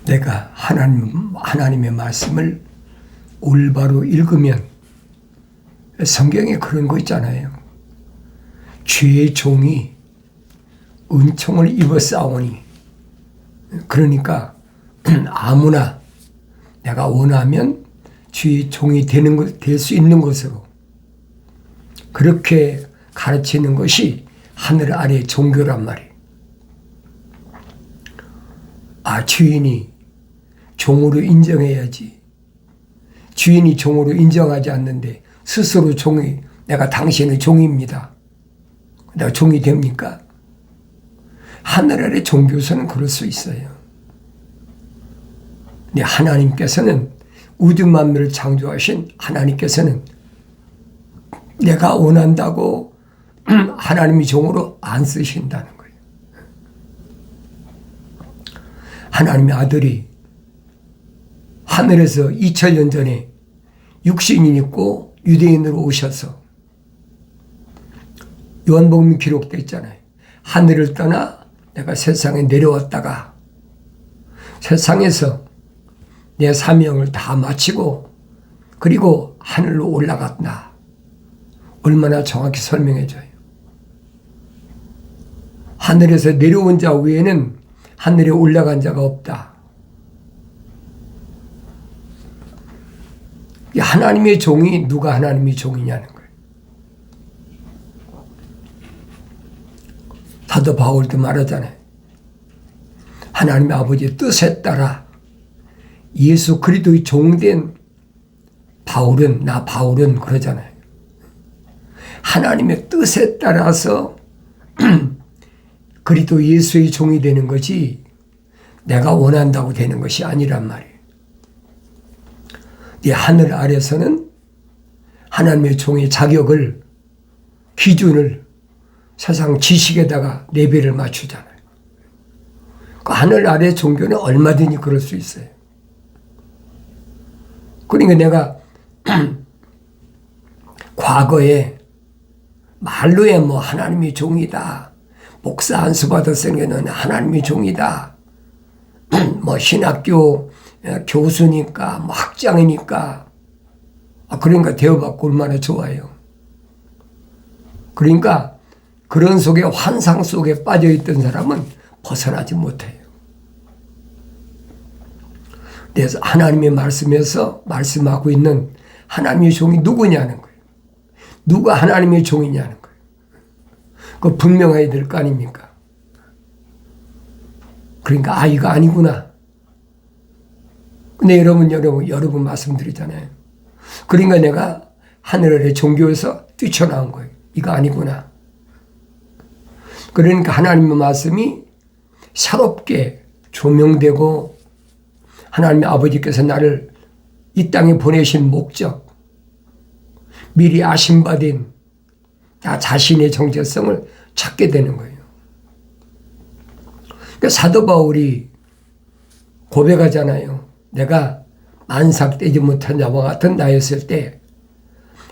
내가 하나님의 말씀을 올바로 읽으면 성경에 그런 거 있잖아요. 주의 종이 은총을 입어 싸우니, 그러니까 아무나 내가 원하면 주의 종이 될 수 있는 것으로 그렇게 가르치는 것이 하늘 아래 종교란 말이에요. 주인이 종으로 인정해야지. 주인이 종으로 인정하지 않는데 스스로 내가 당신의 종입니다. 내가 종이 됩니까? 하늘 아래 종교에서는 그럴 수 있어요. 근데 하나님께서는 우주 만물을 창조하신 하나님께서는 내가 원한다고 하나님이 종으로 안 쓰신다는 거예요. 하나님의 아들이 하늘에서 2000년 전에 육신이 있고 유대인으로 오셔서 요한복음에 기록되어 있잖아요. 하늘을 떠나 내가 세상에 내려왔다가 세상에서 내 사명을 다 마치고 그리고 하늘로 올라갔다. 얼마나 정확히 설명해줘요. 하늘에서 내려온 자 외에는 하늘에 올라간 자가 없다. 하나님의 종이 누가 하나님의 종이냐는 거예요. 사도 바울도 말하잖아요. 하나님의 아버지의 뜻에 따라 예수 그리스도의 종된 바울은 그러잖아요. 하나님의 뜻에 따라서 그리스도 예수의 종이 되는 것이 내가 원한다고 되는 것이 아니란 말이에요. 이 하늘 아래서는 하나님의 종의 자격을, 기준을 세상 지식에다가 레벨을 맞추잖아요. 그 하늘 아래 종교는 얼마든지 그럴 수 있어요. 그러니까 내가 과거에 말로에 하나님의 종이다. 목사 안수 받았으면 하나님의 종이다. 신학교 교수니까, 학장이니까. 그러니까 대우받고 얼마나 좋아요. 그러니까 그런 속에 환상 속에 빠져있던 사람은 벗어나지 못해요. 그래서 하나님의 말씀에서 말씀하고 있는 하나님의 종이 누구냐는 거예요. 누가 하나님의 종이냐는 거예요. 그거 분명해야 될 거 아닙니까? 그러니까 이거 아니구나. 근데 여러분 말씀드리잖아요. 그러니까 내가 하늘 아래 종교에서 뛰쳐나온 거예요. 이거 아니구나. 그러니까 하나님의 말씀이 새롭게 조명되고 하나님의 아버지께서 나를 이 땅에 보내신 목적, 미리 아심받은 나 자신의 정체성을 찾게 되는 거예요. 그러니까 사도 바울이 고백하잖아요. 내가 만삭되지 못한 자와 같은 나였을 때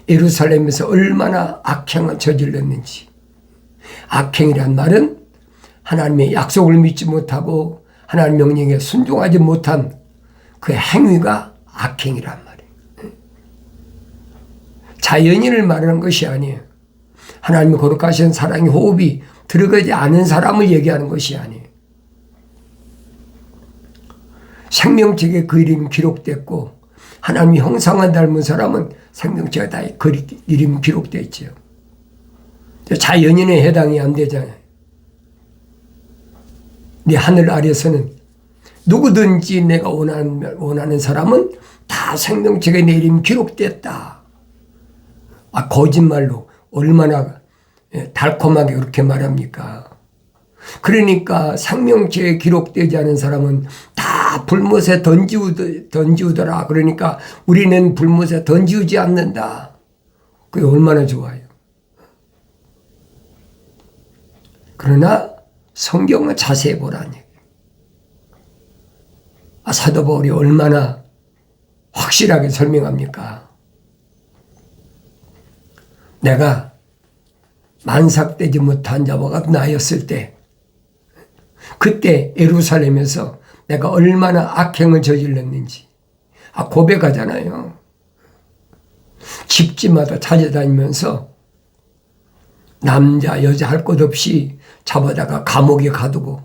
예루살렘에서 얼마나 악행을 저질렀는지. 악행이란 말은 하나님의 약속을 믿지 못하고 하나님 명령에 순종하지 못한 그 행위가 악행이란 말이에요. 자연인을 말하는 것이 아니에요. 하나님의 거룩하신 사랑의 호흡이 들어가지 않은 사람을 얘기하는 것이 아니에요. 생명책에 그 이름이 기록됐고 하나님의 형상을 닮은 사람은 생명책에 다 그 이름이 기록되어 있죠. 자연인에 해당이 안 되잖아요. 네 하늘 아래서는 누구든지 내가 원하는 사람은 다 생명책에 내 이름이 기록됐다. 거짓말로 얼마나 달콤하게 그렇게 말합니까? 그러니까 생명책에 기록되지 않은 사람은 다 불못에 던지우더라. 그러니까 우리는 불못에 던지우지 않는다. 그게 얼마나 좋아요. 그러나 성경을 자세히 보라는 얘기예요. 사도 바울이 얼마나 확실하게 설명합니까? 내가 만삭되지 못한 자와 같은 나였을 때 그때 예루살렘에서 내가 얼마나 악행을 저질렀는지 고백하잖아요. 집집마다 찾아다니면서 남자 여자 할 것 없이 잡아다가 감옥에 가두고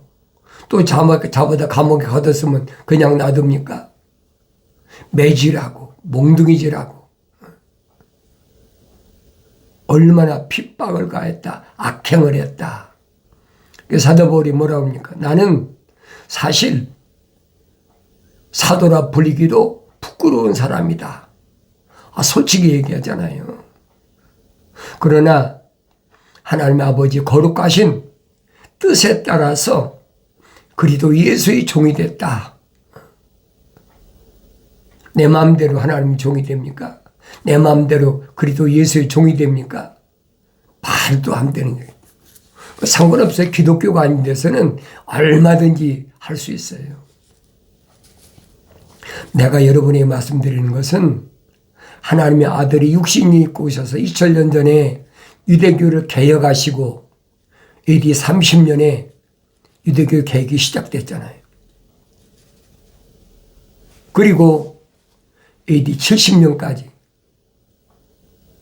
또 잡아다 감옥에 가뒀으면 그냥 놔둡니까? 매질하고 몽둥이질하고 얼마나 핍박을 가했다. 악행을 했다. 사도 바울이 뭐라고 합니까? 나는 사실 사도라 불리기도 부끄러운 사람이다. 솔직히 얘기하잖아요. 그러나 하나님의 아버지 거룩하신 뜻에 따라서 그리스도 예수의 종이 됐다. 내 마음대로 하나님의 종이 됩니까? 내 마음대로 그리스도 예수의 종이 됩니까? 말도 안 되는 거예요. 상관없어요. 기독교가 아닌 데서는 얼마든지 할 수 있어요. 내가 여러분에게 말씀드리는 것은 하나님의 아들이 육신이 입고 오셔서 2000년 전에 유대교를 개혁하시고 AD 30년에 유대교 개혁이 시작됐잖아요. 그리고 AD 70년까지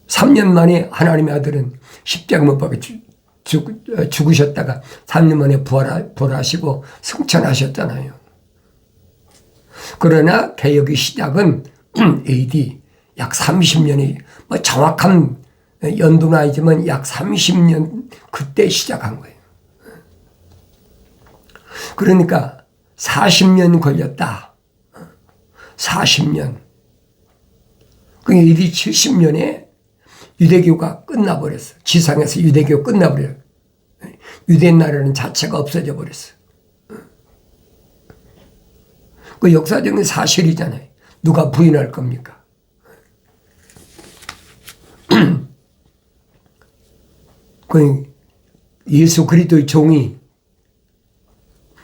3년 만에 하나님의 아들은 십자가 못 박혀 죽으셨다가 3년 만에 부활하시고 승천하셨잖아요. 그러나 개혁의 시작은 AD 약 30년이 정확한 연도는 아니지만 약 30년 그때 시작한 거예요. 그러니까 40년 걸렸다. 40년. 그러니까 AD 70년에 유대교가 끝나버렸어. 지상에서 유대교 끝나버려요. 유대 나라는 자체가 없어져 버렸어. 그 역사적인 사실이잖아요. 누가 부인할 겁니까? 그 예수 그리스도의 종이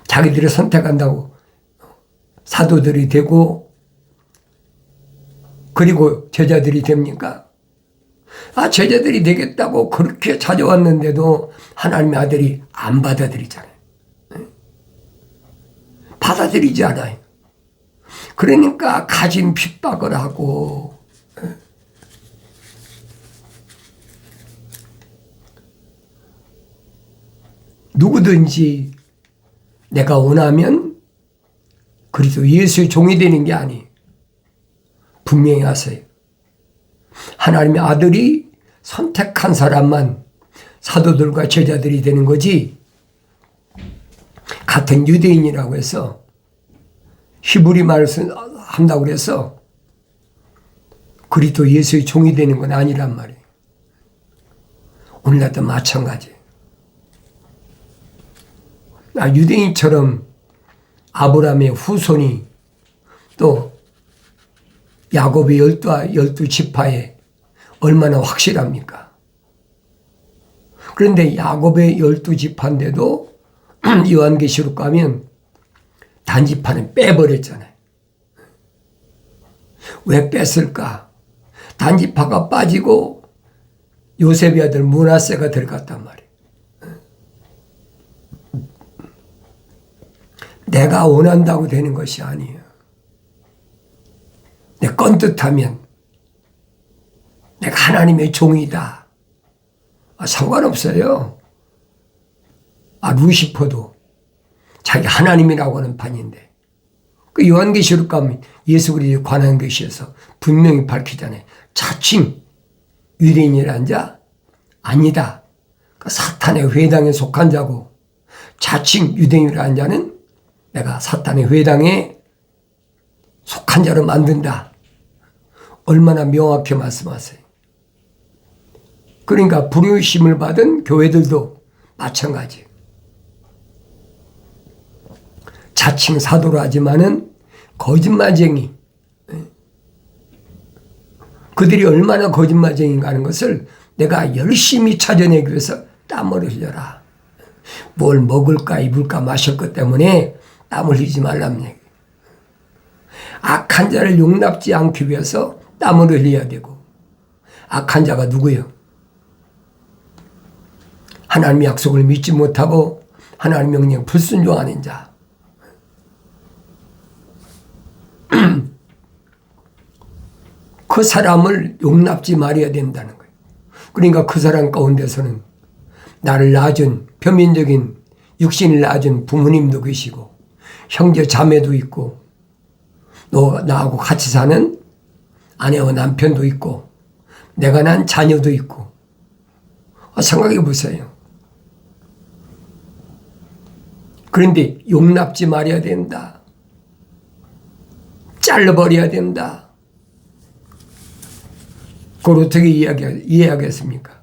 자기들이 선택한다고 사도들이 되고 그리고 제자들이 됩니까? 제자들이 되겠다고 그렇게 찾아왔는데도 하나님의 아들이 안 받아들이잖아요. 받아들이지 않아요. 그러니까 가진 핍박을 하고 누구든지 내가 원하면 그리스도 예수의 종이 되는 게 아니에요. 분명히 하세요. 하나님의 아들이 선택한 사람만 사도들과 제자들이 되는 거지 같은 유대인이라고 해서 히브리 말을 한다고 해서 그리스도 예수의 종이 되는 건 아니란 말이에요. 오늘날도 마찬가지예요. 유대인처럼 아브라함의 후손이 또 야곱의 12지파에 얼마나 확실합니까? 그런데 야곱의 12지파인데도 요한계시록 가면 단지파는 빼버렸잖아요. 왜 뺐을까? 단지파가 빠지고 요셉의 아들 므낫세가 들어갔단 말이에요. 내가 원한다고 되는 것이 아니에요. 내 건뜻하면 내가 하나님의 종이다. 상관없어요. 루시퍼도 자기 하나님이라고 하는 판인데 그 요한계시록 가면 예수 그리스도에 관한 것이어서 분명히 밝히잖아요. 자칭 유대인이라는 자 아니다. 그 사탄의 회당에 속한 자고 자칭 유대인이라는 자는 내가 사탄의 회당에 속한 자로 만든다. 얼마나 명확히 말씀하세요. 그러니까 부르심을 받은 교회들도 마찬가지예요. 자칭 사도로 하지만은 거짓말쟁이. 그들이 얼마나 거짓말쟁이인가 하는 것을 내가 열심히 찾아내기 위해서 땀을 흘려라. 뭘 먹을까 입을까 마실 것 때문에 땀을 흘리지 말라는 얘기. 악한 자를 용납지 않기 위해서 땀을 흘려야 되고 악한 자가 누구예요? 하나님의 약속을 믿지 못하고 하나님의 명령에 불순종하는 자. 그 사람을 용납지 말아야 된다는 거예요. 그러니까 그 사람 가운데서는 나를 낳아준 표면적인 육신을 낳아준 부모님도 계시고 형제 자매도 있고 너 나하고 같이 사는 아내와 남편도 있고 내가 난 자녀도 있고 생각해 보세요. 그런데 용납지 말아야 된다. 잘라버려야 된다. 그걸 어떻게 이해하겠습니까?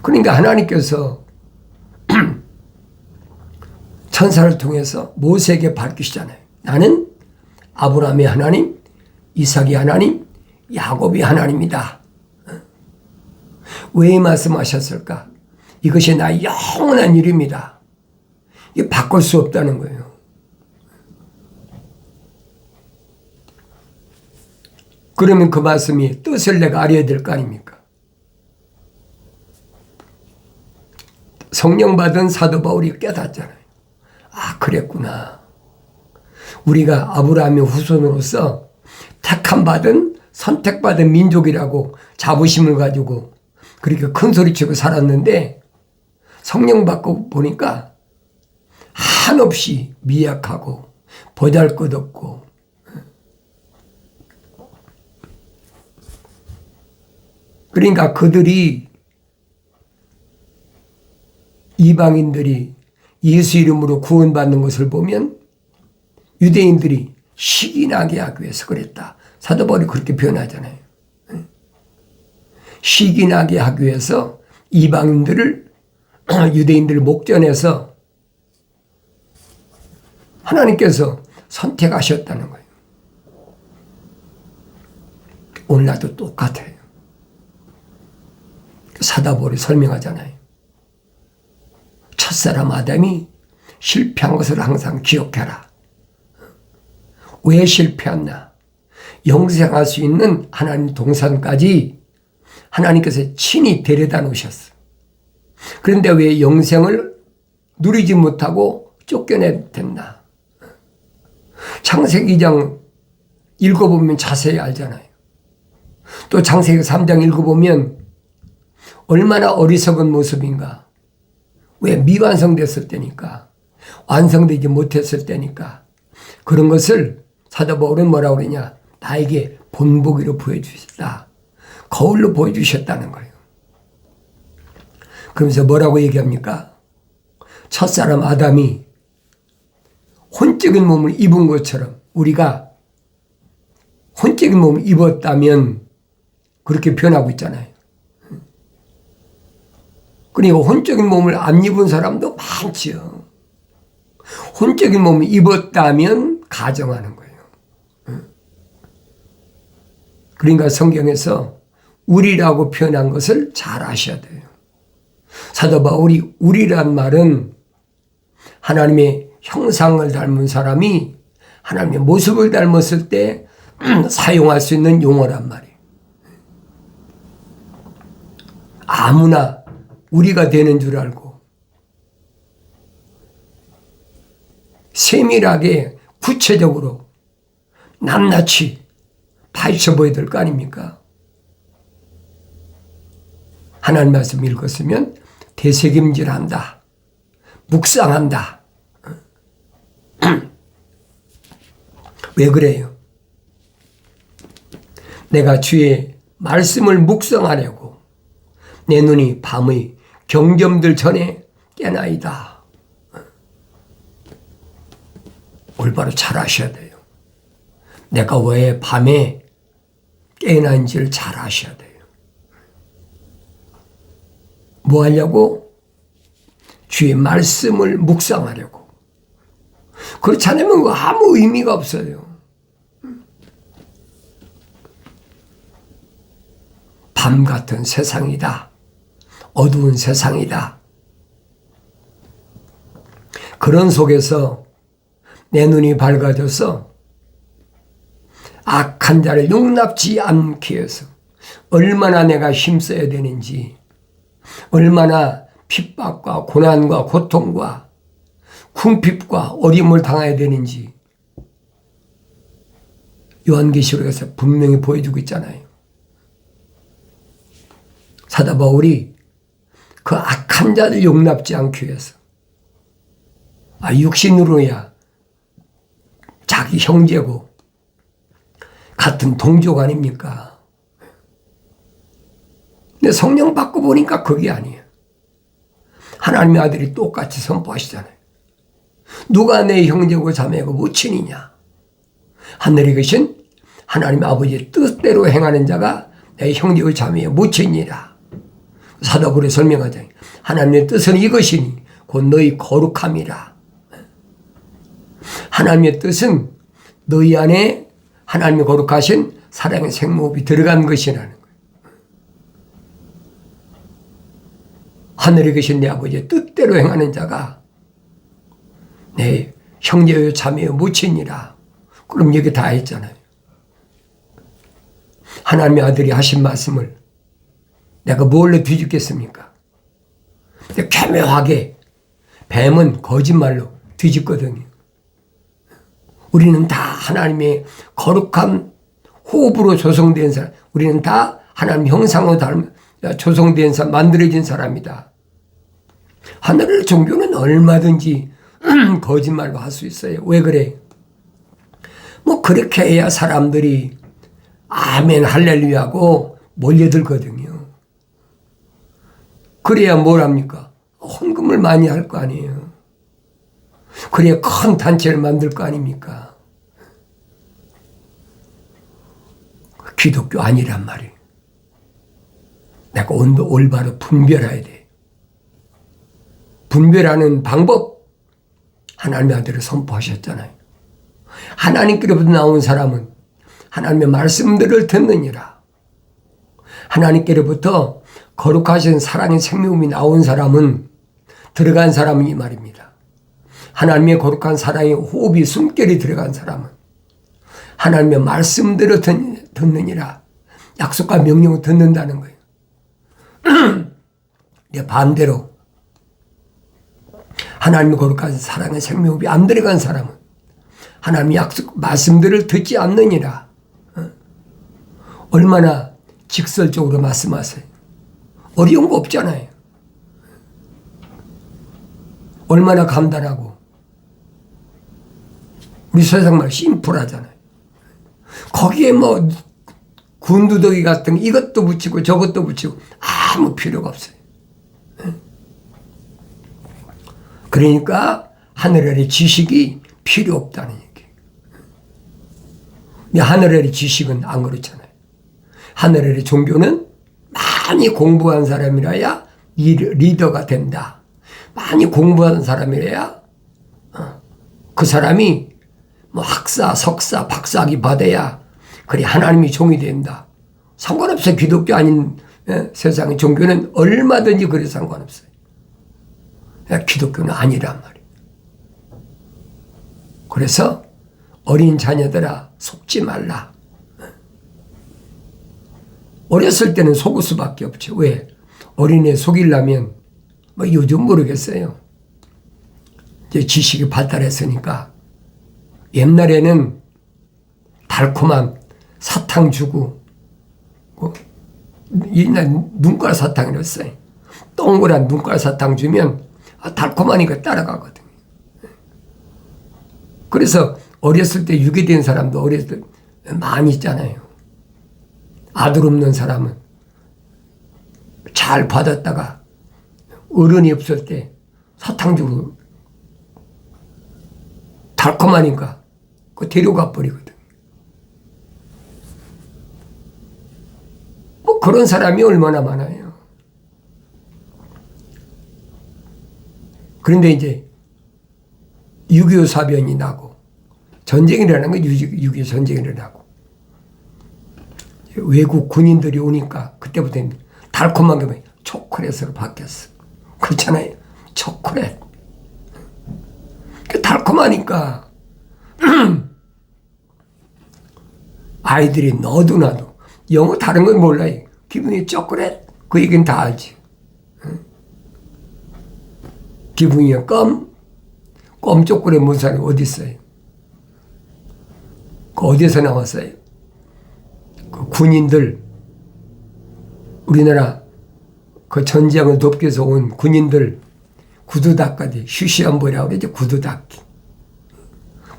그러니까 하나님께서 천사를 통해서 모세에게 밝히시잖아요. 나는 아브라함의 하나님, 이삭의 하나님, 야곱의 하나님이다. 왜 말씀하셨을까? 이것이 나의 영원한 일입니다. 이게 바꿀 수 없다는 거예요. 그러면 그 말씀이 뜻을 내가 알아야 될 거 아닙니까? 성령 받은 사도 바울이 깨닫잖아요. 아, 그랬구나. 우리가 아브라함의 후손으로서 택함 받은 선택받은 민족이라고 자부심을 가지고 그렇게 큰 소리치고 살았는데 성령 받고 보니까 한없이 미약하고 보잘것없고 그러니까 그들이 이방인들이 예수 이름으로 구원받는 것을 보면 유대인들이 시기 나게 하기 위해서 그랬다. 사도 바울이 그렇게 표현하잖아요. 시기 나게 하기 위해서 이방인들을 유대인들을 목전해서 하나님께서 선택하셨다는 거예요. 오늘날도 똑같아요. 사도 바울이 설명하잖아요. 첫사람 아담이 실패한 것을 항상 기억해라. 왜 실패했나? 영생할 수 있는 하나님 동산까지 하나님께서 친히 데려다 놓으셨어. 그런데 왜 영생을 누리지 못하고 쫓겨냈나? 창세기 2장 읽어보면 자세히 알잖아요. 또 창세기 3장 읽어보면 얼마나 어리석은 모습인가. 왜? 미완성됐을 때니까. 완성되지 못했을 때니까. 그런 것을 사도 바울은 뭐라고 그러냐. 나에게 본보기로 보여주셨다. 거울로 보여주셨다는 거예요. 그러면서 뭐라고 얘기합니까? 첫사람 아담이 혼적인 몸을 입은 것처럼 우리가 혼적인 몸을 입었다면 그렇게 표현하고 있잖아요. 그러니까 혼적인 몸을 안 입은 사람도 많지요. 혼적인 몸을 입었다면 가정하는 거예요. 그러니까 성경에서 우리라고 표현한 것을 잘 아셔야 돼요. 사도 바울이 우리란 말은 하나님의 형상을 닮은 사람이 하나님의 모습을 닮았을 때 사용할 수 있는 용어란 말이에요. 아무나 우리가 되는 줄 알고 세밀하게 구체적으로 낱낱이 파헤쳐 보여야 될 거 아닙니까? 하나님 말씀 읽었으면 되새김질한다. 묵상한다. 왜 그래요? 내가 주의 말씀을 묵상하려고 내 눈이 밤의 경점들 전에 깨나이다. 올바로 잘 아셔야 돼요. 내가 왜 밤에 깨나인지를 잘 아셔야 돼요. 뭐 하려고? 주의 말씀을 묵상하려고. 그렇지 않으면 아무 의미가 없어요. 밤 같은 세상이다. 어두운 세상이다. 그런 속에서 내 눈이 밝아져서 악한 자를 용납지 않기 위해서 얼마나 내가 힘써야 되는지, 얼마나 핍박과 고난과 고통과 궁핍과 어림을 당해야 되는지 요한계시록에서 분명히 보여주고 있잖아요. 사도 바울이 그 악한 자를 용납지 않기 위해서 육신으로야 자기 형제고 같은 동족 아닙니까? 근데 성령 받고 보니까 그게 아니에요. 하나님의 아들이 똑같이 선포하시잖아요. 누가 내 형제고 자매고 모친이냐? 하늘에 계신 하나님의 아버지의 뜻대로 행하는 자가 내 형제고 자매의 모친이라. 사도 바울이 설명하잖아요. 하나님의 뜻은 이것이니 곧 너희 거룩함이라. 하나님의 뜻은 너희 안에 하나님의 거룩하신 사랑의 생모흡이 들어간 것이라는 거예요. 하늘에 계신 내 아버지의 뜻대로 행하는 자가 내 형제요 자매요 모친이라. 그럼 여기 다 했잖아요. 하나님의 아들이 하신 말씀을 내가 뭘로 뒤집겠습니까? 교묘하게 뱀은 거짓말로 뒤집거든요. 우리는 다 하나님의 거룩한 호흡으로 조성된 사람, 우리는 다 하나님 형상으로 조성된 사람, 만들어진 사람이다. 하늘의 종교는 얼마든지 거짓말로 할 수 있어요. 왜 그래? 뭐 그렇게 해야 사람들이 아멘 할렐루야하고 몰려들거든요. 그래야 뭘 합니까? 헌금을 많이 할 거 아니에요. 그래야 큰 단체를 만들 거 아닙니까? 기독교 아니란 말이에요. 내가 올바로 분별해야 돼. 분별하는 방법 하나님의 아들을 선포하셨잖아요. 하나님께로부터 나온 사람은 하나님의 말씀들을 듣느니라. 하나님께로부터 거룩하신 사랑의 생명이 나온 사람은 들어간 사람이 말입니다. 하나님의 거룩한 사랑의 호흡이 숨결이 들어간 사람은 하나님의 말씀대로 듣느니라. 약속과 명령을 듣는다는 거예요. 반대로 하나님의 거룩한 사랑의 생명이 안 들어간 사람은 하나님의 약속 말씀들을 듣지 않느니라. 얼마나 직설적으로 말씀하세요. 어려운 거 없잖아요. 얼마나 간단하고 우리 세상말 심플하잖아요. 거기에 뭐 군두더기 같은 이것도 붙이고 저것도 붙이고 아무 필요가 없어요. 그러니까 하늘의 지식이 필요 없다는 얘기예요. 근데 하늘의 지식은 안 그렇잖아요. 하늘의 종교는 많이 공부한 사람이라야 리더가 된다. 많이 공부한 사람이라야 그 사람이 뭐 학사, 석사, 박사학위 받아야 그래 하나님이 종이 된다. 상관없어요. 기독교 아닌 세상의 종교는 얼마든지 그래 상관없어요. 기독교는 아니란 말이에요. 그래서 어린 자녀들아 속지 말라. 어렸을 때는 속을 수밖에 없죠. 왜? 어린애 속이려면 뭐 요즘 모르겠어요. 이제 지식이 발달했으니까 옛날에는 달콤한 사탕 주고 옛날 눈깔 사탕이랬어요. 동그란 눈깔 사탕 주면 달콤하니까 따라가거든요. 그래서 어렸을 때 유괴된 사람도 어렸을 때 많이 있잖아요. 아들 없는 사람은 잘 받았다가 어른이 없을 때 사탕 주고 달콤하니까 그 데려가 버리거든. 뭐 그런 사람이 얼마나 많아요. 그런데 이제 6.25 사변이 나고 전쟁이 일어나는 거 6.25 전쟁이 일어나고 외국 군인들이 오니까 그때부터 달콤한 게 초콜릿으로 바뀌었어. 그렇잖아요. 초콜릿. 달콤하니까 아이들이 너도 나도 영어 다른 건 몰라요. 기분이 초콜릿 그 얘기는 다 알지. 기분이 껌 초콜릿 뭔 사람이 어디 있어요. 그 어디서 나왔어요? 그 군인들, 우리나라 그 전쟁을 돕기위해서 온 군인들 구두 닦아지, 쉬쉬한보라고 그러죠. 구두 닦기.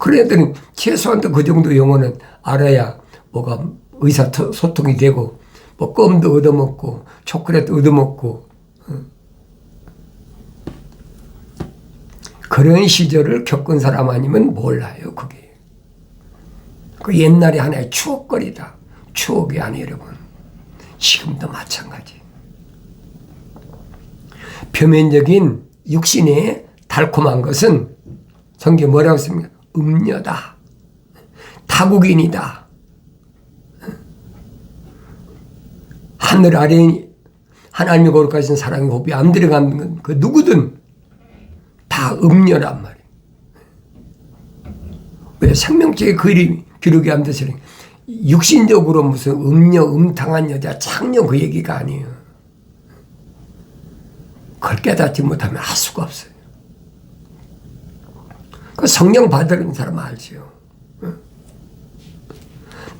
그런 애들은 최소한도 그 정도 영어는 알아야 뭐가 의사소통이 되고, 뭐 껌도 얻어먹고 초콜릿도 얻어먹고. 그런 시절을 겪은 사람 아니면 몰라요. 그게 그 옛날에 하나의 추억거리다. 추억이 아니에요, 여러분. 지금도 마찬가지. 표면적인 육신의 달콤한 것은 성경에 뭐라고 했습니까? 음녀다, 타국인이다. 하늘 아래 하나님이 거룩하신 사랑의 호흡이 안 들어가는 그 누구든 다 음녀란 말이에요. 왜 생명책에 기록이 안 돼서 육신적으로 무슨 음녀, 음탕한 여자, 창녀 그 얘기가 아니에요. 그걸 깨닫지 못하면 할 수가 없어요. 그 성령 받으려는 사람 알지요.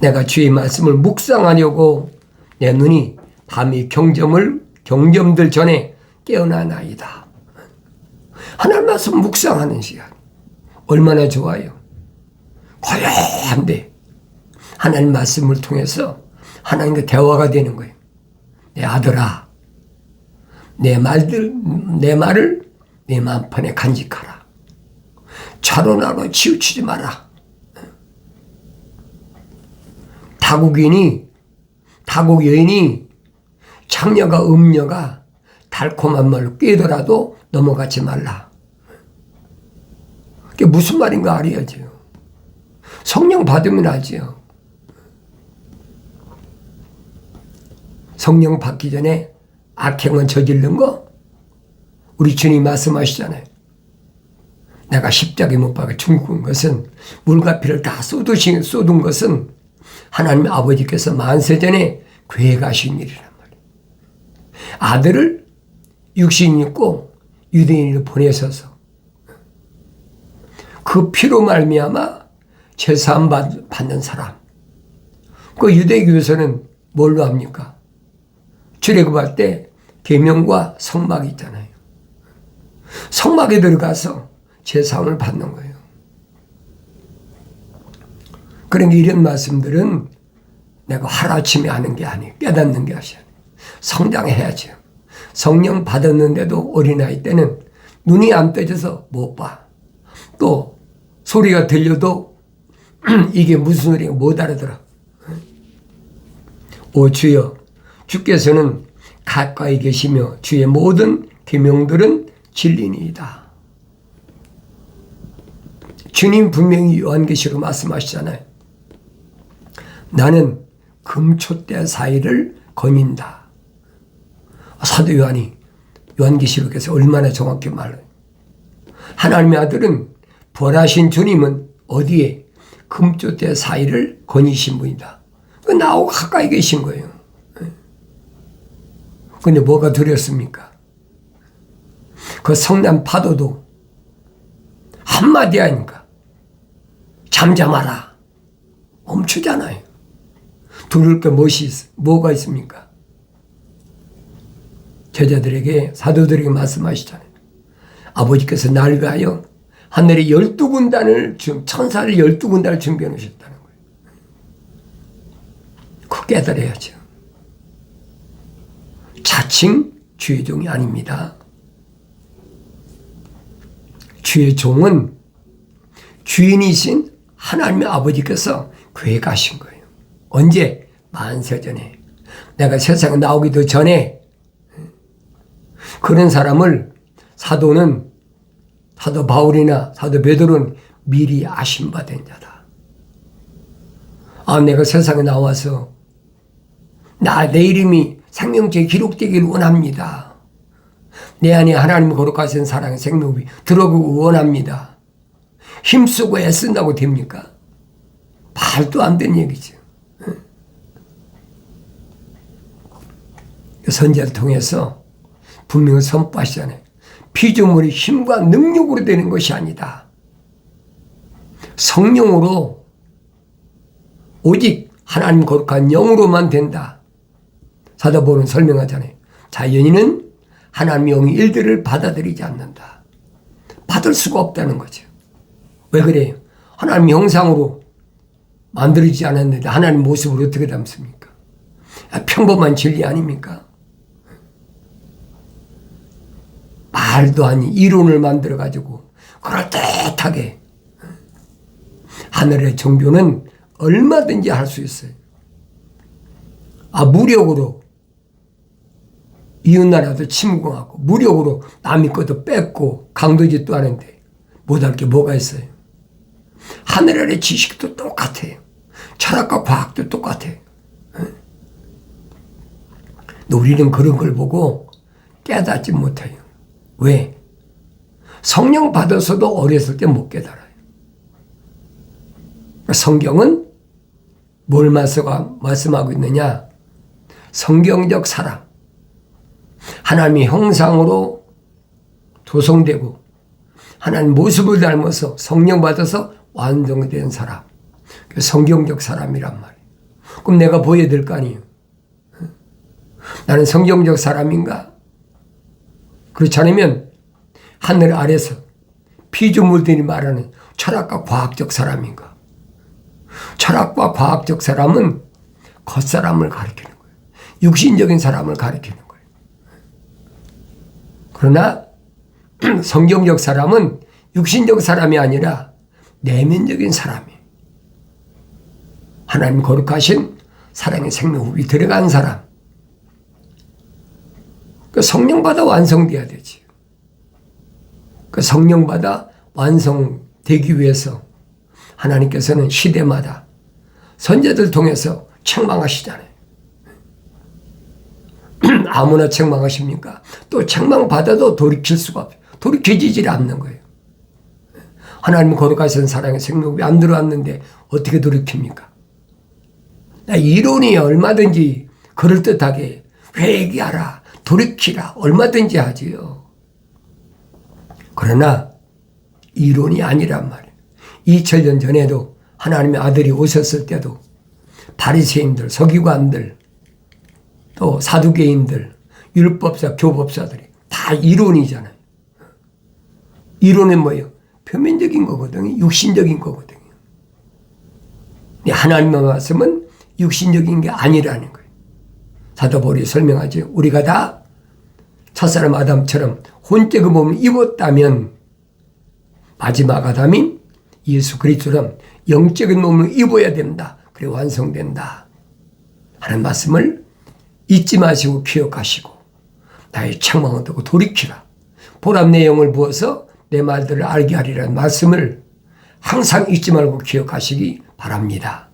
내가 주의 말씀을 묵상하려고 내 눈이 밤이 경점들 전에 깨어나나이다. 하나님 말씀 묵상하는 시간 얼마나 좋아요. 고요한데 하나님 말씀을 통해서 하나님과 대화가 되는 거예요. 내 아들아, 내 말을 내 마음판에 간직하라. 차로나로 치우치지 마라. 타국 여인이 창녀가 음녀가 달콤한 말로 꿰더라도 넘어가지 말라. 그게 무슨 말인가 알아야죠. 성령 받으면 알지요. 성령 받기 전에 악행은 저지른 거 우리 주님 말씀하시잖아요. 내가 십자가에 못 박아 죽은 것은 물과 피를 다 쏟은 것은 하나님 아버지께서 만세전에 계획하신 일이란 말이에요. 아들을 육신이 있고 유대인으로 보내셔서 그 피로 말미암아 제사함 받는 사람. 그 유대교에서는 뭘로 합니까? 출애굽할 때 계명과 성막이 있잖아요. 성막에 들어가서 제사함을 받는 거예요. 그러니까 이런 말씀들은 내가 하루아침에 하는 게 아니에요. 깨닫는 게 아니에요. 성장해야죠. 성령 받았는데도 어린아이 때는 눈이 안 떠져서 못 봐. 또 소리가 들려도 이게 무슨 소리가 못 알아들어. 오 주여, 주께서는 가까이 계시며 주의 모든 계명들은 진리니이다. 주님 분명히 요한계시록 말씀하시잖아요. 나는 금초대 사이를 거닌다. 사도 요한이 요한계시록에서 얼마나 정확히 말해요. 하나님의 아들은 부활하신 주님은 어디에? 금초대 사이를 거니신 분이다. 나하고 가까이 계신 거예요. 근데 뭐가 두렵습니까? 그 성난 파도도 한마디 하니까 잠잠하라. 멈추잖아요. 두려울 게 뭐가 있습니까? 제자들에게, 사도들에게 말씀하시잖아요. 아버지께서 날 위하여 하늘에 12군단을, 천사를 12군단을 준비해 놓으셨다는 거예요. 그거 깨달아야죠. 자칭 주의 종이 아닙니다. 주의 종은 주인이신 하나님의 아버지께서 계획하신 거예요. 언제? 만세전에. 내가 세상에 나오기도 전에 그런 사람을 사도 바울이나 사도 베드로는 미리 아심 받은 자다. 아, 내가 세상에 나와서 내 이름이 생명책에 기록되기를 원합니다. 내 안에 하나님 거룩하신 사랑의 생명이 들어오고 원합니다. 힘쓰고 애쓴다고 됩니까? 말도 안 되는 얘기죠. 선지자를 통해서 분명히 선포하시잖아요. 피조물이 힘과 능력으로 되는 것이 아니다. 성령으로 오직 하나님 거룩한 영으로만 된다. 사도 바울은 설명하잖아요. 자연인은 하나님의 영의 일들을 받아들이지 않는다. 받을 수가 없다는 거죠. 왜 그래요? 하나님 형상으로 만들어지지 않았는데 하나님 모습을 어떻게 담습니까? 평범한 진리 아닙니까? 말도 아닌 이론을 만들어가지고 그럴듯하게 하늘의 종교는 얼마든지 할 수 있어요. 무력으로 이웃나라도 침공하고 무력으로 남의 것도 뺏고 강도짓도 하는데 못할 게 뭐가 있어요? 하늘 아래 지식도 똑같아요. 철학과 과학도 똑같아요. 근데 우리는 그런 걸 보고 깨닫지 못해요. 왜? 성령 받아서도 어렸을 때 못 깨달아요. 성경은 뭘 말씀하고 있느냐? 성경적 사람. 하나님의 형상으로 조성되고 하나님 모습을 닮아서 성령 받아서 완성된 사람. 성경적 사람이란 말이에요. 그럼 내가 보여야 될 거 아니에요. 나는 성경적 사람인가? 그렇지 않으면 하늘 아래서 피조물들이 말하는 철학과 과학적 사람인가? 철학과 과학적 사람은 겉사람을 가리키는 거예요. 육신적인 사람을 가리키는 거예요. 그러나 성경적 사람은 육신적 사람이 아니라 내면적인 사람이에요. 하나님 거룩하신 사랑의 생명흡이 들어간 사람. 그 성령받아 완성돼야 되지. 그 성령받아 완성되기 위해서 하나님께서는 시대마다 선제들 통해서 책망하시잖아요. 아무나 책망하십니까? 또 책망받아도 돌이킬 수가 없어요. 돌이켜지질 않는 거예요. 하나님 거룩하신 사랑의 생명이 안 들어왔는데 어떻게 돌이킵니까? 이론이 얼마든지 그럴듯하게 회개하라, 돌이키라 얼마든지 하지요. 그러나 이론이 아니란 말이에요. 2000년 전에도 하나님의 아들이 오셨을 때도 바리새인들, 서기관들, 또 사두개인들, 율법사, 교법사들이 다 이론이잖아요. 이론은 뭐예요? 표면적인 거거든요. 육신적인 거거든요. 하나님의 말씀은 육신적인 게 아니라는 거예요. 사도 바울이 설명하죠. 우리가 다 첫사람 아담처럼 혼적의 몸을 입었다면 마지막 아담인 예수 그리스도처럼 영적인 몸을 입어야 된다. 그래 완성된다. 하는 말씀을 잊지 마시고 기억하시고 나의 책망을 듣고 돌이키라. 보람 내 영을 부어서 내 말들을 알게 하리라는 말씀을 항상 잊지 말고 기억하시기 바랍니다.